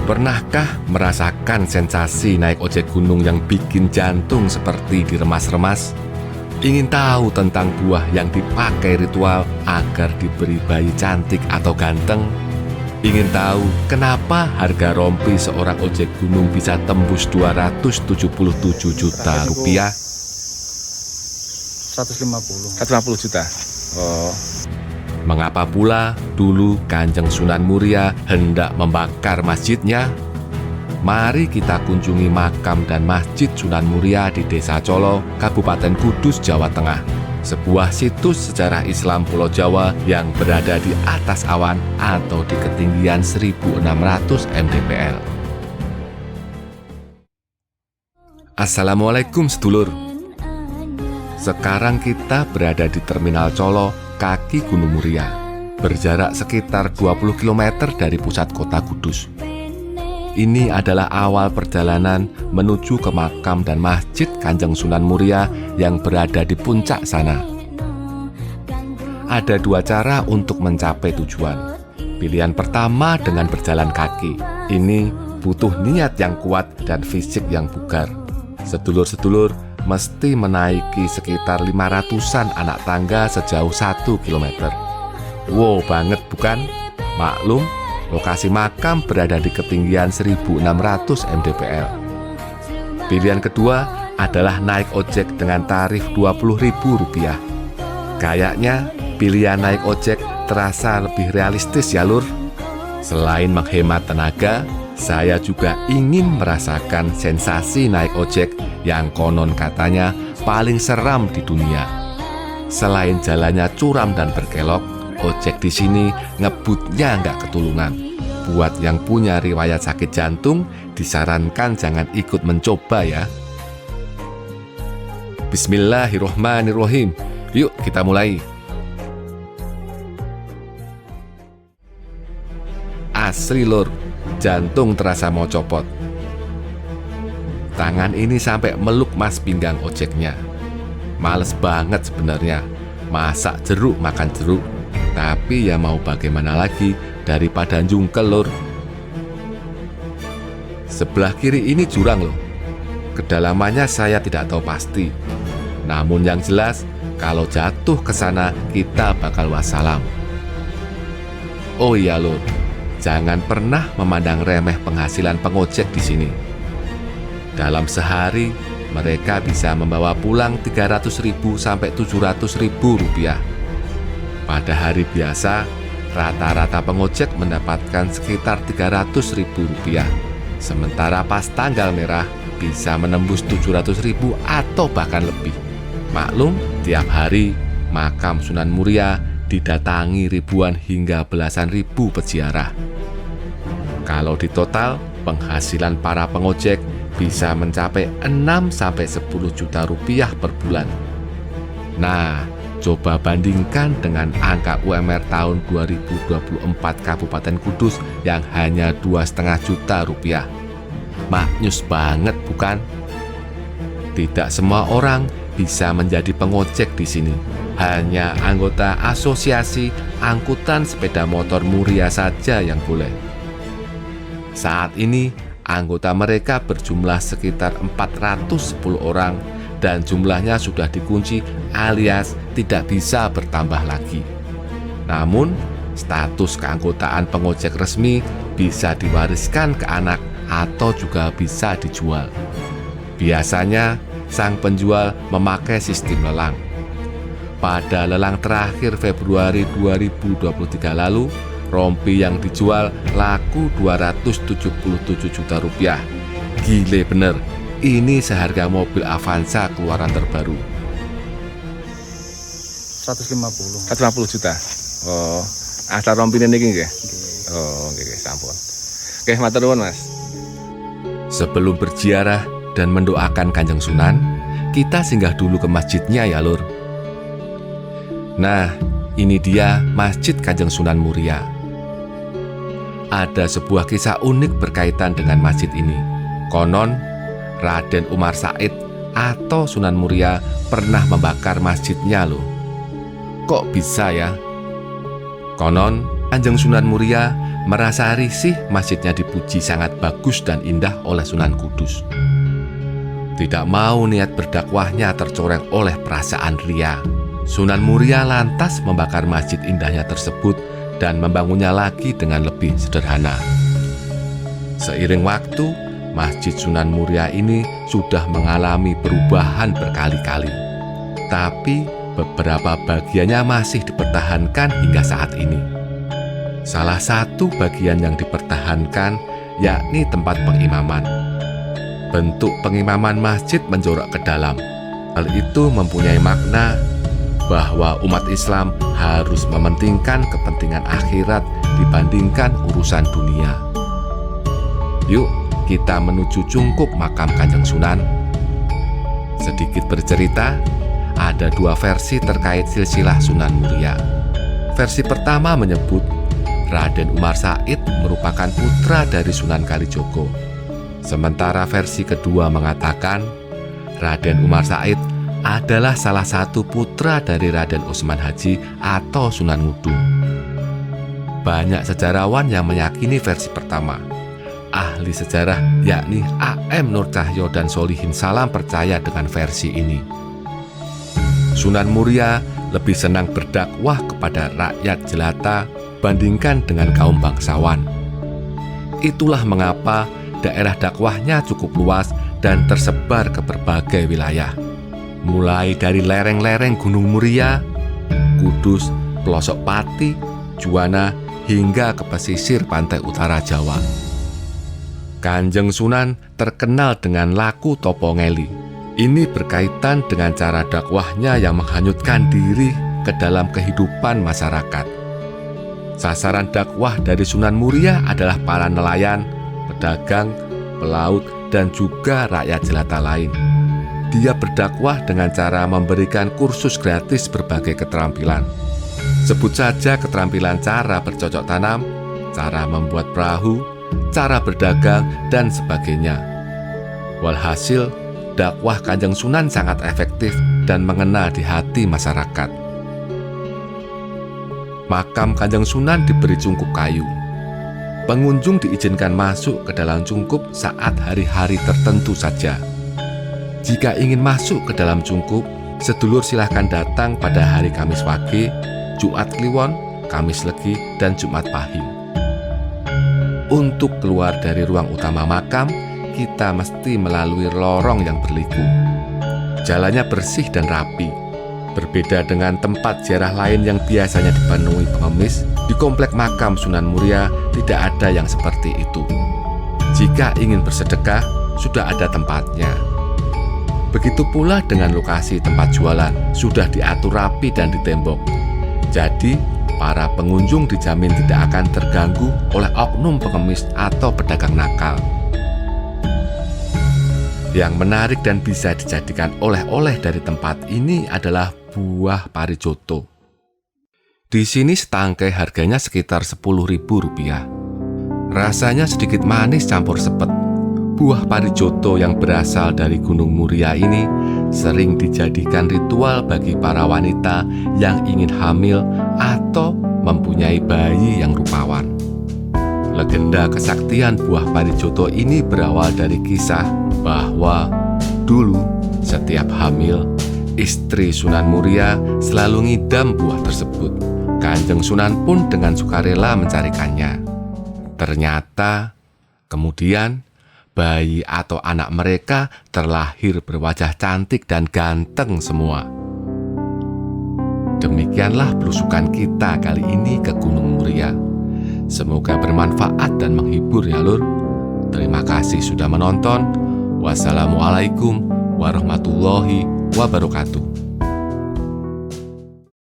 Pernahkah merasakan sensasi naik ojek gunung yang bikin jantung seperti diremas-remas? Ingin tahu tentang buah yang dipakai ritual agar diberi bayi cantik atau ganteng? Ingin tahu kenapa harga rompi seorang ojek gunung bisa tembus 277 juta rupiah? 150 juta. Oh. Mengapa pula dulu Kanjeng Sunan Muria hendak membakar masjidnya? Mari kita kunjungi makam dan masjid Sunan Muria di Desa Colo, Kabupaten Kudus, Jawa Tengah. Sebuah situs sejarah Islam Pulau Jawa yang berada di atas awan atau di ketinggian 1600 mdpl. Assalamualaikum sedulur. Sekarang kita berada di Terminal Colo, kaki Gunung Muria, berjarak sekitar 20 km dari pusat kota Kudus. Ini adalah awal perjalanan menuju ke makam dan masjid Kanjeng Sunan Muria yang berada di puncak sana. Ada dua cara untuk mencapai tujuan. Pilihan pertama dengan berjalan kaki. Ini butuh niat yang kuat dan fisik yang bugar. Sedulur-sedulur mesti menaiki sekitar 500-an anak tangga sejauh 1 km. Wow banget bukan? Maklum, lokasi makam berada di ketinggian 1600 mdpl. Pilihan kedua adalah naik ojek dengan tarif Rp20.000. Kayaknya pilihan naik ojek terasa lebih realistis ya lur. Selain menghemat tenaga, saya juga ingin merasakan sensasi naik ojek yang konon katanya paling seram di dunia. Selain jalannya curam dan berkelok, ojek di sini ngebutnya nggak ketulungan. Buat yang punya riwayat sakit jantung, disarankan jangan ikut mencoba ya. Bismillahirrohmanirrohim. Yuk kita mulai. Asli lur, jantung terasa mau copot. Tangan ini sampai meluk mas pinggang ojeknya. Males banget sebenarnya masak jeruk makan jeruk, tapi ya mau bagaimana lagi daripada jungkel lur. Sebelah kiri ini jurang loh. Kedalamannya saya tidak tahu pasti. Namun yang jelas kalau jatuh ke sana kita bakal wassalam. Oh iya lur, jangan pernah memandang remeh penghasilan pengojek di sini. Dalam sehari, mereka bisa membawa pulang Rp300.000 sampai Rp700.000. Pada hari biasa, rata-rata pengojek mendapatkan sekitar Rp300.000. Sementara pas tanggal merah, bisa menembus Rp700.000 atau bahkan lebih. Maklum, tiap hari, makam Sunan Muria didatangi ribuan hingga belasan ribu peziarah. Kalau ditotal, penghasilan para pengojek bisa mencapai 6-10 juta rupiah per bulan. Nah, coba bandingkan dengan angka UMR tahun 2024 Kabupaten Kudus yang hanya 2,5 juta rupiah. Maknyus banget bukan? Tidak semua orang bisa menjadi pengojek di sini. Hanya anggota asosiasi angkutan sepeda motor Muria saja yang boleh. Saat ini, anggota mereka berjumlah sekitar 410 orang dan jumlahnya sudah dikunci alias tidak bisa bertambah lagi. Namun, status keanggotaan pengojek resmi bisa diwariskan ke anak atau juga bisa dijual. Biasanya, sang penjual memakai sistem lelang. Pada lelang terakhir Februari 2023 lalu, rompi yang dijual laku Rp277 juta. Gile bener, ini seharga mobil Avanza keluaran terbaru. 150 juta. Oh, asal rompine niki nggih. Oh, nggih sampun. Oke, matur nuwun Mas. Sebelum berziarah dan mendoakan Kanjeng Sunan, kita singgah dulu ke masjidnya ya lur. Nah, ini dia Masjid Kanjeng Sunan Muria. Ada sebuah kisah unik berkaitan dengan masjid ini. Konon, Raden Umar Said atau Sunan Muria pernah membakar masjidnya loh. Kok bisa ya? Konon, Kanjeng Sunan Muria merasa risih masjidnya dipuji sangat bagus dan indah oleh Sunan Kudus. Tidak mau niat berdakwahnya tercoreng oleh perasaan ria, Sunan Muria lantas membakar masjid indahnya tersebut dan membangunnya lagi dengan lebih sederhana. Seiring waktu, Masjid Sunan Muria ini sudah mengalami perubahan berkali-kali. Tapi beberapa bagiannya masih dipertahankan hingga saat ini. Salah satu bagian yang dipertahankan yakni tempat pengimaman. Bentuk pengimaman masjid menjorok ke dalam. Hal itu mempunyai makna bahwa umat Islam harus mementingkan kepentingan akhirat dibandingkan urusan dunia. Yuk, kita menuju cungkup makam Kanjeng Sunan. Sedikit bercerita, ada dua versi terkait silsilah Sunan Muria. Versi pertama menyebut Raden Umar Said merupakan putra dari Sunan Kalijogo. Sementara versi kedua mengatakan Raden Umar Said adalah salah satu putra dari Raden Utsman Haji atau Sunan Ngudung. Banyak sejarawan yang meyakini versi pertama. Ahli sejarah yakni A.M. Nur Cahyo dan Solihin Salam percaya dengan versi ini. Sunan Muria lebih senang berdakwah kepada rakyat jelata bandingkan dengan kaum bangsawan. Itulah mengapa daerah dakwahnya cukup luas dan tersebar ke berbagai wilayah. Mulai dari lereng-lereng Gunung Muria, Kudus, Pelosok Pati, Juwana, hingga ke pesisir pantai utara Jawa. Kanjeng Sunan terkenal dengan laku topo ngeli. Ini berkaitan dengan cara dakwahnya yang menghanyutkan diri ke dalam kehidupan masyarakat. Sasaran dakwah dari Sunan Muria adalah para nelayan, pedagang, pelaut, dan juga rakyat jelata lain. Dia berdakwah dengan cara memberikan kursus gratis berbagai keterampilan. Sebut saja keterampilan cara bercocok tanam, cara membuat perahu, cara berdagang, dan sebagainya. Walhasil, dakwah Kanjeng Sunan sangat efektif dan mengena di hati masyarakat. Makam Kanjeng Sunan diberi cungkup kayu. Pengunjung diizinkan masuk ke dalam cungkup saat hari-hari tertentu saja. Jika ingin masuk ke dalam cungkup, sedulur silahkan datang pada hari Kamis Wage, Jumat Kliwon, Kamis Legi, dan Jumat Pahing. Untuk keluar dari ruang utama makam, kita mesti melalui lorong yang berliku. Jalannya bersih dan rapi. Berbeda dengan tempat ziarah lain yang biasanya dipenuhi pengemis, di komplek makam Sunan Muria tidak ada yang seperti itu. Jika ingin bersedekah, sudah ada tempatnya. Begitu pula dengan lokasi tempat jualan, sudah diatur rapi dan ditembok. Jadi, para pengunjung dijamin tidak akan terganggu oleh oknum pengemis atau pedagang nakal. Yang menarik dan bisa dijadikan oleh-oleh dari tempat ini adalah buah parijoto. Di sini setangkai harganya sekitar Rp10.000. Rasanya sedikit manis campur sepet. Buah parijoto yang berasal dari Gunung Muria ini sering dijadikan ritual bagi para wanita yang ingin hamil atau mempunyai bayi yang rupawan. Legenda kesaktian buah parijoto ini berawal dari kisah bahwa dulu setiap hamil, istri Sunan Muria selalu ngidam buah tersebut. Kanjeng Sunan pun dengan sukarela mencarikannya. Ternyata kemudian bayi atau anak mereka terlahir berwajah cantik dan ganteng semua. Demikianlah belusukan kita kali ini ke Gunung Muria. Semoga bermanfaat dan menghibur ya lur. Terima kasih sudah menonton. Wassalamualaikum warahmatullahi wabarakatuh.